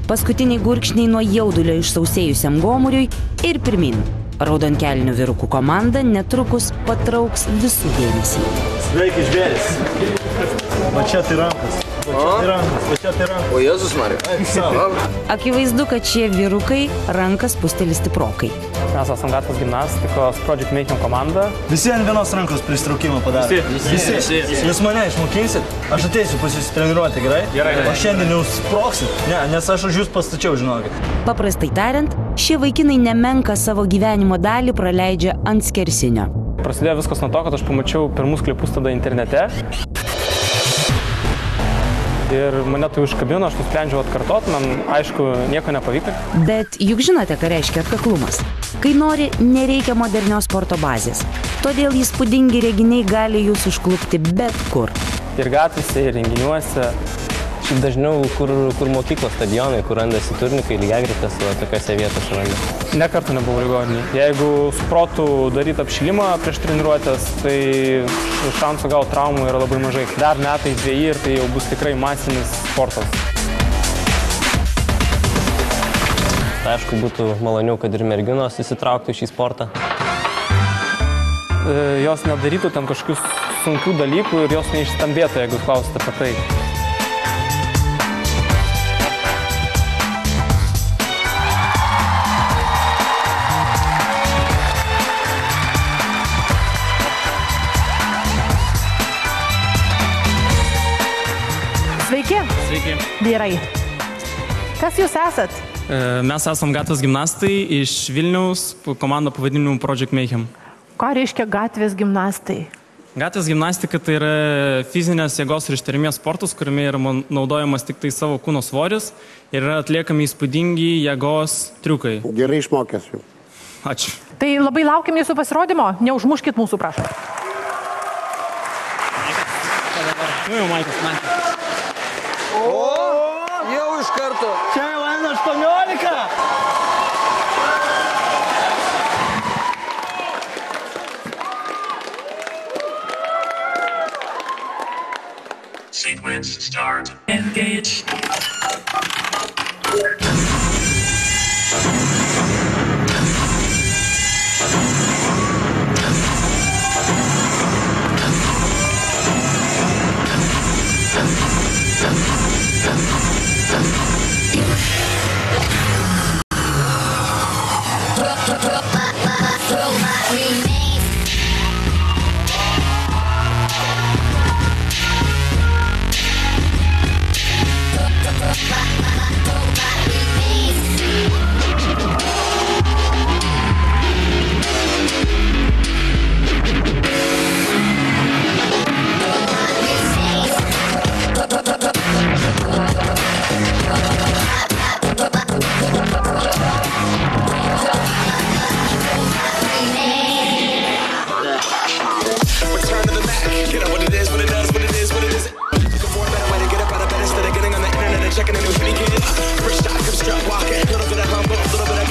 Paskutiniai gurkšniai nuo jaudulio išsausėjusiam gomuriui ir pirmin. Raudonkelnių vyrukų komanda netrukus patrauks visų dėmesį. Sveiki, žvėris. Va čia tai rankas. O Jėzus Marija. Akivaizdu, kad šie vyrukai rankas pusteli stiprokai. Mes esam gatvės gimnastikos Project Mayhem komanda. Visi ant vienos rankos pristraukimą padarė. Visi. Jūs mane išmokinsit, aš ateisiu pas jūs treniruoti, gerai? Gerai. O šiandien jūs sproksit? Ne, nes aš už jūs pastačiau, žinokit. Paprastai tariant, šie vaikinai nemenką savo gyvenimo dalį praleidžia ant skersinio. Prasidėjo viskas nuo to, kad aš pamačiau pirmus klipus tada internete. Ir mane tai užkabino, aš nusprendžiau atkartot, man aišku, nieko nepavyko. Bet juk žinote, ką reiškia atkaklumas. Kai nori, nereikia modernios sporto bazės. Todėl įspūdingi reginiai gali jūs užklupti bet kur. Ir gatvėse, ir renginiuose. Šiaip dažniau, kur mokyklos stadionai, kur randasi turnikai, lygiagretės, tokiose vietose randasi. Ne kartą nebuvau ligoninėj. Jeigu su protu daryti apšilimą prieš treniruotės, tai šansų gauti traumų yra labai mažai. Dar metai, 2 ir tai jau bus tikrai masinis sportas. Tai aišku, būtų maloniau, kad ir merginos įsitrauktų į šį sportą. Jos nedarytų ten kažkokius sunkių dalykų ir jos neišstambėtų, jeigu klausite apie tai. Sveiki. Sveiki. Vyrai. Kas jūs esat? Mes esam gatvės gimnastai iš Vilniaus, komanda pavadinimu Project Mayhem. Ką reiškia gatvės gimnastai? Gatvės gimnastika tai yra fizinės jėgos ir ištvermės sportas, kuriame yra naudojamas tik tai savo kūno svoris ir yra atliekami įspūdingi jėgos triukai. Gerai išmokęs jau. Ačiū. Tai labai laukiam jūsų pasirodymo, neužmuškit mūsų, prašau. Nu jau, Maikas. Jau iš karto. Čia jau eina 18. Sequence start. Engage. Checking in with me, kid. First shot, come strut walking. Little bit of humble, little bit of